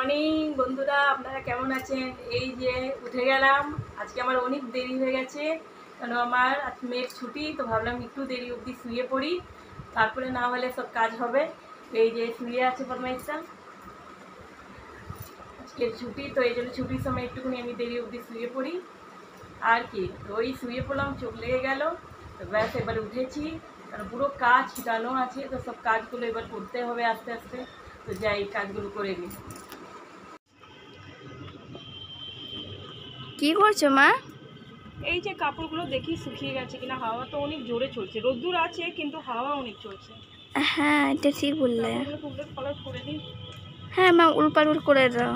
Morning বন্ধুরা, আপনারা কেমন আছেন? এই যে উঠে গেলাম। আজকে আমার অনেক দেরি হয়ে গেছে, কারণ আমার আজ মেয়ের ছুটি, তো ভাবলাম একটু দেরি অবধি শুয়ে পড়ি, তারপরে না হলে সব কাজ হবে। এই যে শুয়ে আছে ফরমাইশটা, আজকের ছুটি, তো এই জন্য ছুটির সময় একটুখানি আমি দেরি অবধি শুয়ে পড়ি। আর কি, তো ওই শুয়ে পড়লাম, চোখ লেগে গেল, তো ব্যাস এবার উঠেছি। কারণ পুরো কাজ ছিটানো আছে, তো সব কাজগুলো এবার করতে হবে আস্তে আস্তে। তো যাই কাজগুলো করে নিই। কি করছো মা? এই যে কাপড়গুলো দেখি শুকিয়ে গেছে কিনা। হাওয়া তো অনেক জোরে চলছে, রোদ্দুর আছে কিন্তু হাওয়া অনেক চলছে। হ্যাঁ, এটা ঠিক বললে। উলট পালট করে দিই। হ্যাঁ মা, উল্পাট করে দাও।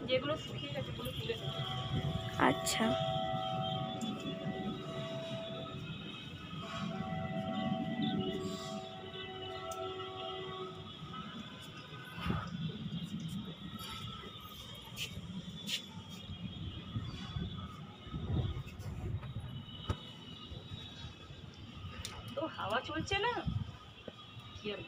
যেগুলো শুকিয়ে গেছে ওগুলো তুলে দেবো। আচ্ছা। তো হাওয়া চলছে না, কি আর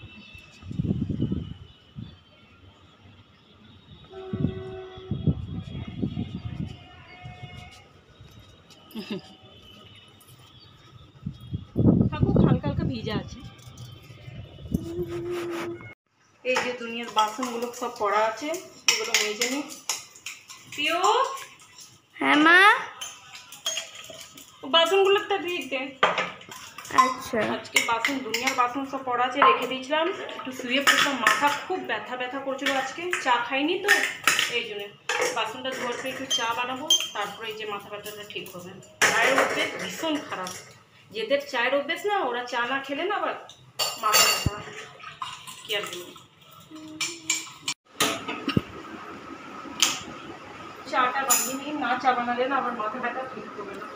থাকুক, হালকা হালকা ভিজা আছে। এই যে দুনিয়ার বাসনগুলো সব পড়া আছে, এগুলো মেজে নিই। পিও, হ্যাঁ মা। বাসনগুলো একটা দিয়ে দে। আচ্ছা। আজকে বাসন, দুনিয়ার বাসন সব পড়া আছে, রেখে দিয়েছিলাম। একটু শুয়ে পড়তাম, মাথা খুব ব্যথা ব্যথা করছিল আজকে, চা খাইনি তো এই জন্য। বাসনটা ধোয়ার পরে একটু চা বানাবো, তারপরে এই যে মাথা ব্যথাটা ঠিক হবে। চায়ের অভ্যেস ভীষণ খারাপ, যেদের চায়ের অভ্যেস না, ওরা চা না খেলে না আবার মাথা ব্যথা। কি আর বলবো, চাটা বানিয়ে নিই, না চা বানালে না আবার মাথা ব্যথা ঠিক হবে না।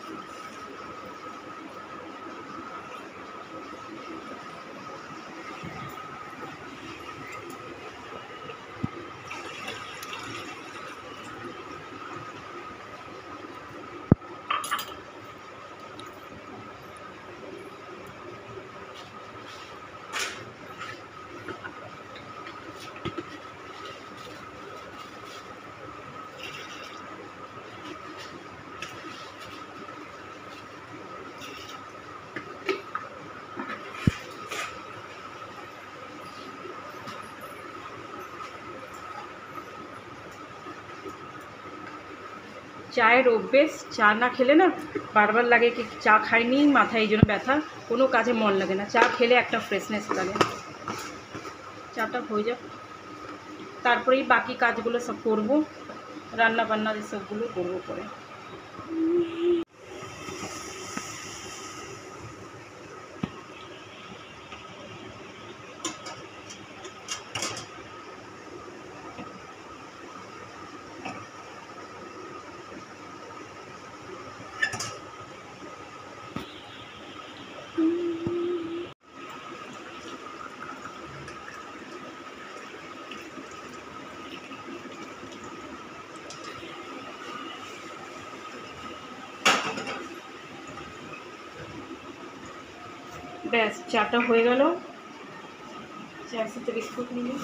চায়ের অভ্যেস, চা না খেলে না বারবার লাগে কি চা খাইনি, মাথায় এই জন্য ব্যথা, কোনো কাজে মন লাগে না। চা খেলে একটা ফ্রেশনেস লাগে। চাটা হয়ে যাক, তারপরেই বাকি কাজগুলো সব করবো, রান্না বান্না সবগুলো করবো পরে। ব্যাস চাটা হয়ে গেল। চায়ের সাথে বিস্কুট নিয়ে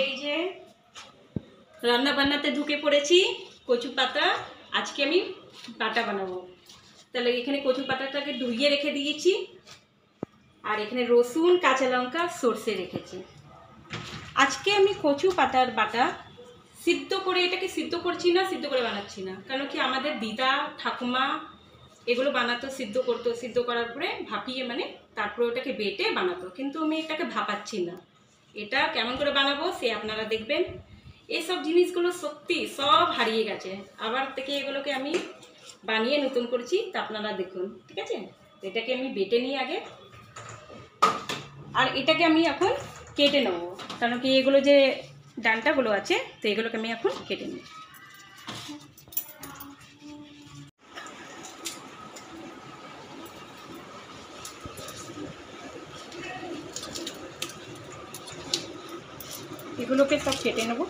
এই যে রান্না বান্নাতে ঢুকে পড়েছি। কচু পাতা আজকে আমি বাটা বানাবো। তাহলে এখানে কচু পাতাটাকে ধুইয়ে রেখে দিয়েছি, আর এখানে রসুন, কাঁচা লঙ্কা, সর্ষে রেখেছি। আজকে আমি কচু পাতার বাটা সিদ্ধ করে, এটাকে সিদ্ধ করছি না, সিদ্ধ করে বানাচ্ছি না। কারণ কি আমাদের দিদা ঠাকুমা এগুলো বানাতো, সিদ্ধ করতো, সিদ্ধ করার পরে ভাপিয়ে মানে তারপরে ওটাকে বেটে বানাতো, কিন্তু আমি এটাকে ভাপাচ্ছি না। এটা কেমন করে বানাবো সে আপনারা দেখবেন। এইসব জিনিসগুলো সত্যি সব হারিয়ে গেছে, আবার থেকে এগুলোকে আমি বানিয়ে নতুন করছি, তা আপনারা দেখুন, ঠিক আছে? এটাকে আমি বেটে নিই আগে, আর এটাকে আমি এখন কেটে নেবো। কারণ কি এগুলো যে ডান্টাগুলো আছে, তো এগুলোকে আমি এখন কেটে নিই। এগুলোকে সব কেটে নেব।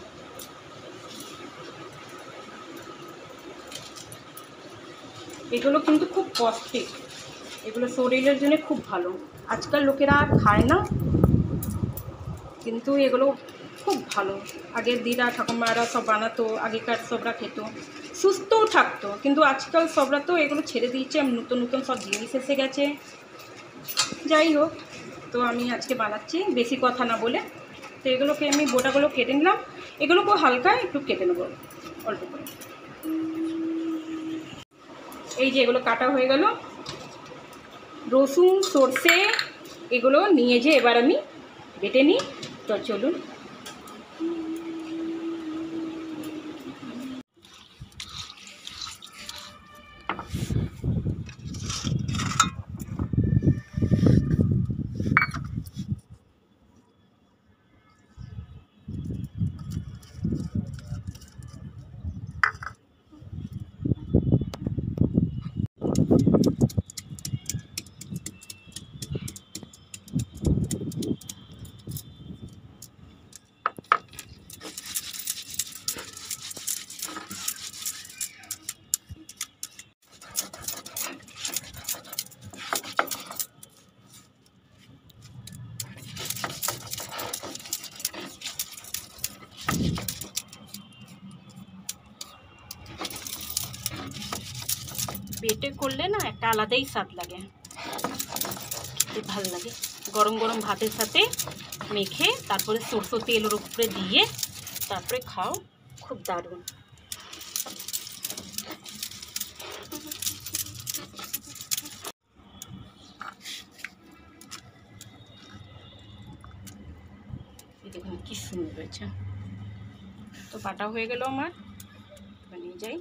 এগুলো কিন্তু খুব পৌষ্টিক, এগুলো শরীরের জন্য খুব ভালো। আজকাল লোকেরা আর খায় না, কিন্তু এগুলো খুব ভালো। আগের দিদা ঠাকুমারা সব বানাতো, আগেকার সবরা খেত, সুস্থও থাকতো। কিন্তু আজকাল সবরা তো এগুলো ছেড়ে দিয়েছে, নতুন নতুন সব জিনিস এসে গেছে। যাই হোক, তো আমি আজকে বানাচ্ছি বেশি কথা না বলে। তো এগুলোকে আমি গোটাগুলো কেটে নিলাম, এগুলোকেও হালকা একটু কেটে নেবো অল্প করে। এই যে এগুলো কাটা হয়ে গেল, রসুন সর্ষে এগুলো নিয়ে যে এবার আমি বেটে নিই। তো চলুন। বেটে করলে না একটা আলাদাই স্বাদ লাগে, খেতে ভালো লাগে। গরম গরম ভাতের সাথে মেখে তারপরে সরষের তেলের উপরে দিয়ে তারপরে খাও, খুব দারুণ। দেখুন কি সুন্দর হয়েছে। তো বাটা হয়ে গেল আমার, বানিয়ে যাই,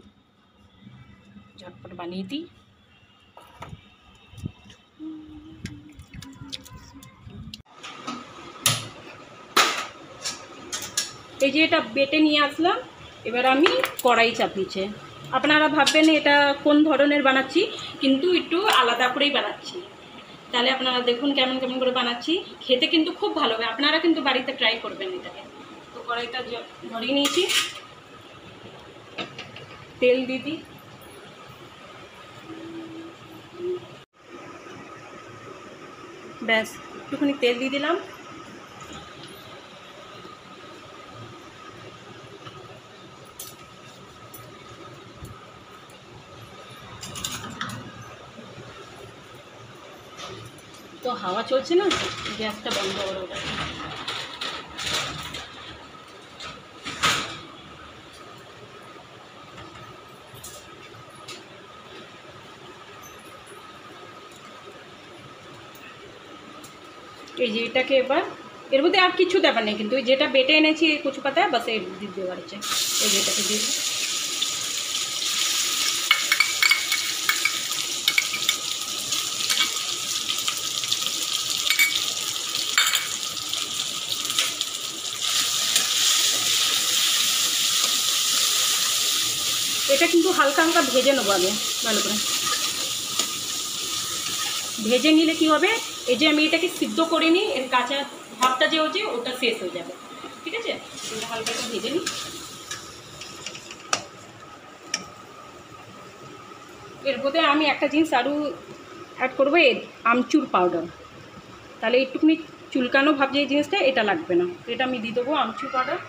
ঝটপট বানিয়ে দিই। এই যে এটা বেটে নিয়ে আসলাম, এবার আমি কড়াই চাপিয়েছে। আপনারা ভাববেন এটা কোন ধরনের বানাচ্ছি, কিন্তু একটু আলাদা করেই বানাচ্ছি। তাহলে আপনারা দেখুন কেমন কেমন করে বানাচ্ছি, খেতে কিন্তু খুব ভালো হবে। আপনারা কিন্তু বাড়িতে ট্রাই করবেন এটাকে। তো কড়াইটা ধরিয়ে নিয়েছি, তেল দিয়ে দিই। ব্যাস, একটুখানি তেল দিয়ে দিলাম। তো হাওয়া চলছে না, গ্যাসটা বন্ধ করে দেবো। এই যে এটাকে এবার এর মধ্যে আর কিছু দেবার নেই, কিন্তু যেটা বেটে এনেছি কচু পাতা বাস এই দিয়ে দেওয়ার আছে। এই যে এটাকে দিয়ে এটা কিন্তু হালকা হালকা ভেজে নেবো আগে ভালো করে। ভেজে নিলে কি হবে, এই যে আমি এটাকে সিদ্ধ করে নিই, এর কাঁচা ভাবটা যে হচ্ছে ওটা শেষ হয়ে যাবে। ঠিক আছে, হালকা একটু ভেজে নিই। এর মধ্যে আমি একটা জিনিস আরও অ্যাড করবো, আমচুর পাউডার। তাহলে একটুখানি চুলকানো ভাব যে এই জিনিসটা, এটা লাগবে না। এটা আমি দিয়ে দেবো আমচুর পাউডার।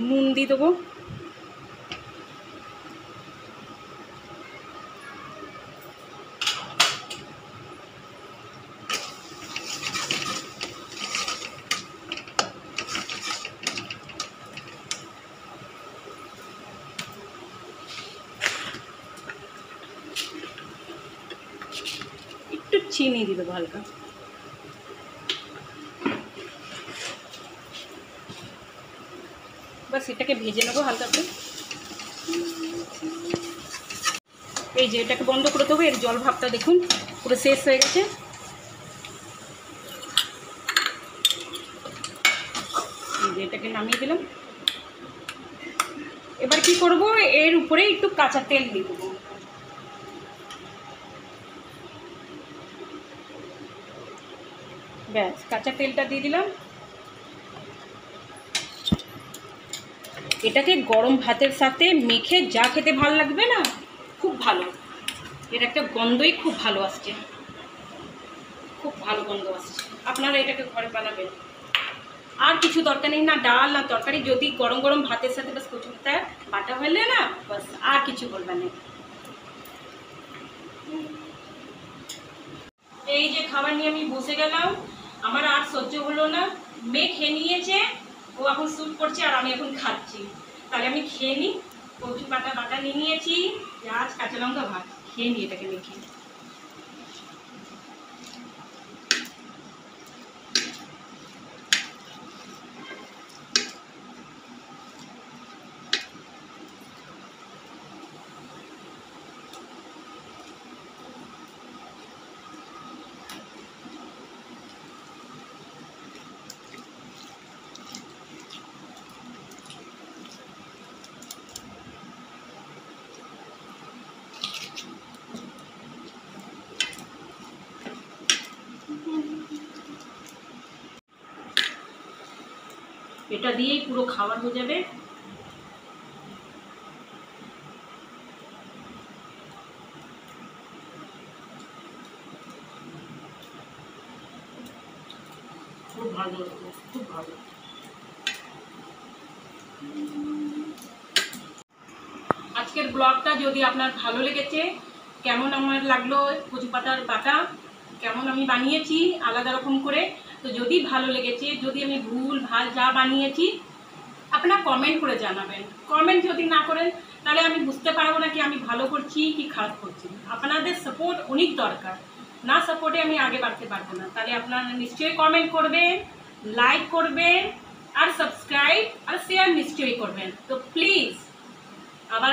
নুন দিয়ে দেবো, একটু চিনি দিয়ে দেবো হালকা। বাস এটাকে ভেজে নেবো হালকা করে। এই যে এটাকে বন্ধ করে দেবো, এর জল ভাবটা দেখুন পুরো শেষ হয়ে গেছে। যে এটাকে নামিয়ে দিলাম। এবার কি করব, এর উপরে একটু কাঁচা তেল দিয়ে দেবো। ব্যাস, কাঁচা তেলটা দিয়ে দিলাম। এটাকে গরম ভাতের সাথে মেখে যা খেতে ভালো লাগবে না, খুব ভালো। এর একটা গন্ধই খুব ভালো আসছে, খুব ভালো গন্ধ আসছে। আপনারা এটাকে ঘরে বানাবেন। আর কিছু দরকার নেই, না ডাল না তরকারি, যদি গরম গরম ভাতের সাথে বাস কচু পাতা বাটা হলে না, বাস আর কিছু করবে না। এই যে খাবার নিয়ে আমি বসে গেলাম, আমার আর সহ্য হলো না। মেয়ে খেয়ে নিয়েছে, ও এখন স্যুপ করছে আর আমি এখন খাচ্ছি। তাহলে আমি খেয়ে নিই। কচু পাতা বাটা নিয়ে নিয়েছি, পেঁয়াজ কাঁচা লঙ্কা ভাত, খেয়ে নিই এটাকে মেখে। এটা দিয়েই পুরো খাবার হয়ে যাবে। খুব ভালো, খুব ভালো। আজকের ব্লগটা যদি আপনার ভালো লেগেছে, কেমন আমার লাগলো কচু পাতার বাটা, কেমন আমি বানিয়েছি আলাদা রকম করে, তো যদি ভালো লেগেছে, যদি আমি ভুল ভাল যা বানিয়েছি, আপনারা কমেন্ট করে জানাবেন। কমেন্ট যদি না করেন তাহলে আমি বুঝতে পারবো না কি আমি ভালো করছি কি খারাপ করছি। আপনাদের সাপোর্ট অনেক দরকার, না সাপোর্টে আমি আগে বাড়তে পারবো না। তাহলে আপনারা নিশ্চয়ই কমেন্ট করবেন, লাইক করবেন, আর সাবস্ক্রাইব আর শেয়ার নিশ্চয়ই করবেন। তো প্লিজ আবার